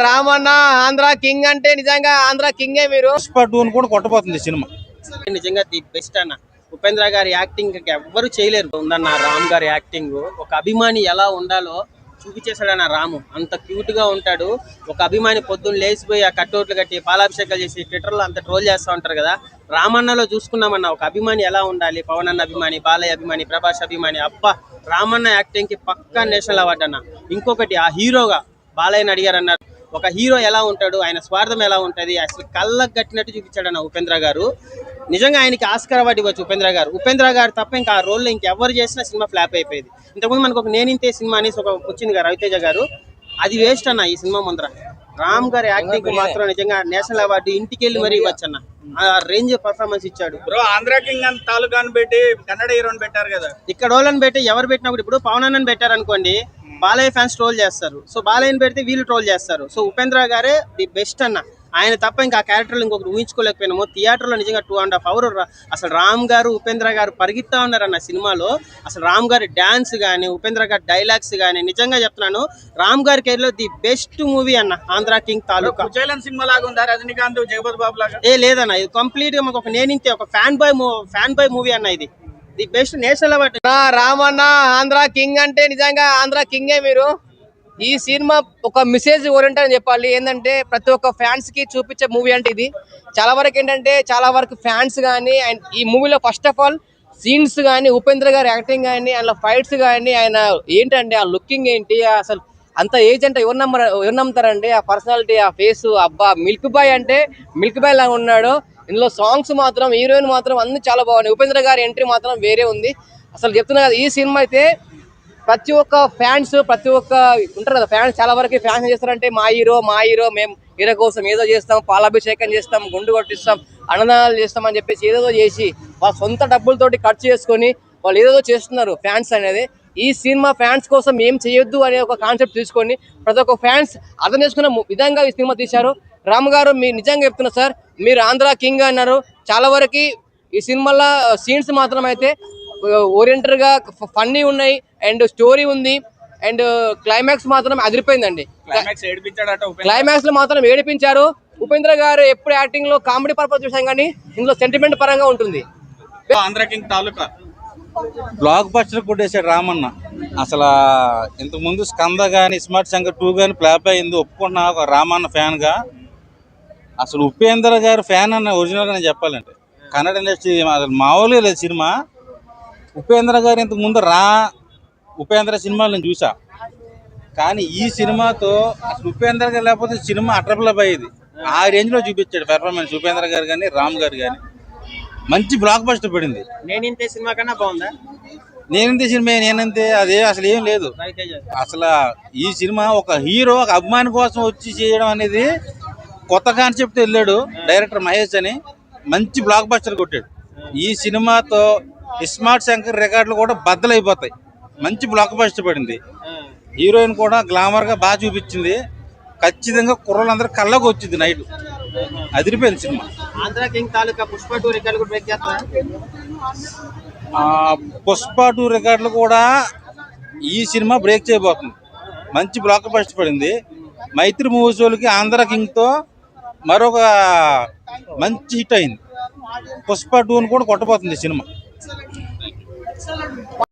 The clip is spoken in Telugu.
రామన్న ఆంధ్ర కింగ్ అంటే నిజంగా ఆంధ్ర కింగే. మీరు పుష్ప 2 కూడా కొట్టబోతుంది సినిమా. నిజంగా ది బెస్ట్ అన్న. ఉపేంద్ర గారి యాక్టింగ్ ఎవ్వరు చేయలేరు ఉందన్న. రామ్ గారి యాక్టింగ్ ఒక అభిమాని ఎలా ఉండాలో చూపించేశాడన్న. రాము అంత క్యూట్ గా ఉంటాడు. ఒక అభిమాని పొద్దున్న లేచిపోయి ఆ కట్టౌట్లు కట్టి పాలాభిషేకాలు చేసి ట్విట్టర్ లో అంత ట్రోల్ చేస్తూ ఉంటారు కదా. రామన్నలో చూసుకున్నామన్న ఒక అభిమాని ఎలా ఉండాలి. పవన్ అన్న అభిమాని, బాలయ్య అభిమాని, ప్రభాస్ అభిమాని. అబ్బా రామన్న యాక్టింగ్ కి పక్కా నేషనల్ అవార్డు అన్న. ఇంకొకటి ఆ హీరోగా బాలయ్యని అడిగారన్నారు. ఒక హీరో ఎలా ఉంటాడు, ఆయన స్వార్థం ఎలా ఉంటుంది, అసలు కళ్ళకు కట్టినట్టు చూపించాడన్న ఉపేంద్ర గారు. నిజంగా ఆయనకి ఆస్కార్ అవార్డు ఇవ్వచ్చు ఉపేంద్ర గారు. ఉపేంద్ర గారు తప్ప ఇంకా ఆ రోల్లో ఇంకెవరు చేసినా సినిమా ఫ్లాప్ అయిపోయింది. ఇంతకుముందు మనకు ఒక నేనింతే సినిమా అనేసి ఒక వచ్చింది కదా రవితేజ గారు, అది వేస్ట్ అన్న. ఈ సినిమా ముందర రామ్ గారి యాక్టింగ్ మాత్రం నిజంగా నేషనల్ అవార్డు ఇంటికి వెళ్ళి మరీ ఇవ్వచ్చు అన్న. ఆ రేంజ్ పర్ఫార్మెన్స్ ఇచ్చాడు. బ్రో ఆంధ్ర కింగ్ అని తాలూకాని పెట్టి కన్నడ హీరోని పెట్టారు కదా. ఇక్కడ వాళ్ళని పెట్టి ఎవరు పెట్టినా కూడా ఇప్పుడు పవన్ అన్నని పెట్టారు అనుకోండి, బాలయ్య ఫ్యాన్స్ ట్రోల్ చేస్తారు. సో బాలయ్యని పెడితే వీళ్ళు ట్రోల్ చేస్తారు. సో ఉపేంద్ర గారే ది బెస్ట్ అన్న. ఆయన తప్ప ఇంకా ఆ క్యారెక్టర్లు ఇంకొకటి ఊహించుకోలేకపోయినాము. థియేటర్లో నిజంగా 2.5 hours అసలు రామ్ గారు ఉపేంద్ర గారు పరిగెత్తా ఉన్నారన్న సినిమాలో. అసలు రామ్ గారి డాన్స్ కానీ, ఉపేంద్ర గారి డైలాగ్స్ కానీ, నిజంగా చెప్తున్నాను రామ్ గారి కెరీర్లో ది బెస్ట్ మూవీ అన్న ఆంధ్ర కింగ్ తాలూకా. సినిమా లాగా ఉందా రజనీకాంత్ జగపతి బాబు లాగా? లేదన్న, ఇది కంప్లీట్ గా మాకు ఒక నేనింతే ఒక ఫ్యాన్ బాయ్ మూవీ అన్న. ఇది the best national award. Ramanna Andhra king అంటే నిజంగా ఆంధ్ర కింగే. మీరు ఈ సినిమా ఒక మెసేజ్ ఓరియంటెడ్ అని చెప్పాలి. ఏంటంటే ప్రతి ఒక్క ఫ్యాన్స్ కి చూపించే మూవీ అంటే ఇది. చాలా వరకు ఏంటంటే చాలా వరకు ఫ్యాన్స్ కానీ అండ్ ఈ మూవీలో ఫస్ట్ ఆఫ్ ఆల్ సీన్స్ కానీ, ఉపేంద్ర గారి యాక్టింగ్ కానీ, అందులో ఫైట్స్ కానీ, ఆయన ఏంటంటే ఆ లుకింగ్ ఏంటి, అసలు అంత ఏజ్ అంటే ఎవరు నమ్ముతారండి. ఆ పర్సనాలిటీ, ఆ ఫేస్, అబ్బా మిల్క్ బాయ్ అంటే మిల్క్ బాయ్ లాగా ఉన్నాడు. ఇందులో సాంగ్స్ మాత్రం, హీరోయిన్ మాత్రం అన్ని చాలా బాగున్నాయి. ఉపేంద్ర గారి ఎంట్రీ మాత్రం వేరే ఉంది. అసలు చెప్తున్నా కదా, ఈ సినిమా అయితే ప్రతి ఒక్క ఫ్యాన్స్, ప్రతి ఒక్క ఉంటారు కదా ఫ్యాన్స్, చాలా వరకు ఫ్యాన్స్ ఏం చేస్తారంటే మా హీరో మేము హీరో కోసం ఏదో చేస్తాం, పాలాభిషేకం చేస్తాం, గుండు కొట్టిస్తాం, అన్నదానాలు చేస్తాం అని చెప్పేసి ఏదో చేసి వాళ్ళ సొంత డబ్బులతోటి ఖర్చు చేసుకొని వాళ్ళు ఏదో చేస్తున్నారు ఫ్యాన్స్ అనేది. ఈ సినిమా ఫ్యాన్స్ కోసం ఏం చేయొద్దు అనే ఒక కాన్సెప్ట్ తీసుకొని ప్రతి ఒక్క ఫ్యాన్స్ అర్థం చేసుకున్న విధంగా ఈ సినిమా తీశారు. రామ్ గారు మీరు నిజంగా చెప్తున్నా సార్, మీరు ఆంధ్ర కింగ్ అన్నారు. చాలా వరకు ఈ సినిమాలో సీన్స్ మాత్రం అయితే ఓరియంటెడ్ గా ఫన్నీ ఉన్నాయి అండ్ స్టోరీ ఉంది అండ్ క్లైమాక్స్ మాత్రం అదిరిపోయిందండి. క్లైమాక్స్ లో మాత్రం ఏడిపించారు. ఉపేంద్ర గారు ఎప్పుడు యాక్టింగ్ లో కామెడీ పర్పస్ చూసాం కానీ ఇందులో సెంటిమెంట్ పరంగా ఉంటుంది. ఆంధ్ర కింగ్ తాలూకా బ్లాక్ బస్టర్ కొట్టేశాడు రామన్న. అసలు ఇంతకు ముందు స్కంద గానీ, స్మార్ట్ శంకర్ 2 కానీ ఫ్లాప్ అయింది, ఒప్పుకున్నా ఒక రామన్న ఫ్యాన్ గా. అసలు ఉపేంద్ర గారు ఫ్యాన్ అన్న ఒరిజినల్ గా చెప్పాలంటే కన్నడ ఇండస్ట్రీ మామూలుగా లేదు సినిమా. ఉపేంద్ర గారు ఇంతకు ముందు ఉపేంద్ర సినిమాలు నేను చూసా, కానీ ఈ సినిమాతో అసలు ఉపేంద్ర గారు లేకపోతే సినిమా అట్రప్లప్ అయ్యేది. ఆ రేంజ్ లో చూపించాడు పెర్ఫార్మెన్స్ ఉపేంద్ర గారు కానీ, రామ్ గారు కానీ. మంచి బ్లాక్ బస్టర్ పడింది. నేనింతే సినిమా కన్నా బాగుందా? నేనంతే అదే అసలు ఏం లేదు. అసలు ఈ సినిమా ఒక హీరో ఒక అభిమాని కోసం వచ్చి చేయడం అనేది కొత్త కాన్సెప్ట్ వెళ్ళాడు డైరెక్టర్ మహేష్ అని. మంచి బ్లాక్ బస్టర్ కొట్టాడు. ఈ సినిమాతో స్మార్ట్ శంకర్ రికార్డులు కూడా బద్దలైపోతాయి. మంచి బ్లాక్ బస్టర్ పడింది. హీరోయిన్ కూడా గ్లామర్ గా బాగా చూపించింది. ఖచ్చితంగా కుర్రలందరూ కళ్ళకు వచ్చింది నైట్. అదిరిపోయింది సినిమా. ఆంధ్ర కింగ్ తాలూకా పుష్ప 2 రికార్డు కూడా బ్రేక్ చేస్తారా? పుష్ప 2 రికార్డులు కూడా ఈ సినిమా బ్రేక్ చేయబోతుంది. మంచి బ్లాక్ బస్టర్ పడింది. మైత్రి మూవీస్ వాళ్ళకి ఆంధ్ర కింగ్ తో మరొక మంచి హిట్ అయింది. పుష్ప 2 కూడా కొట్టబోతుంది సినిమా.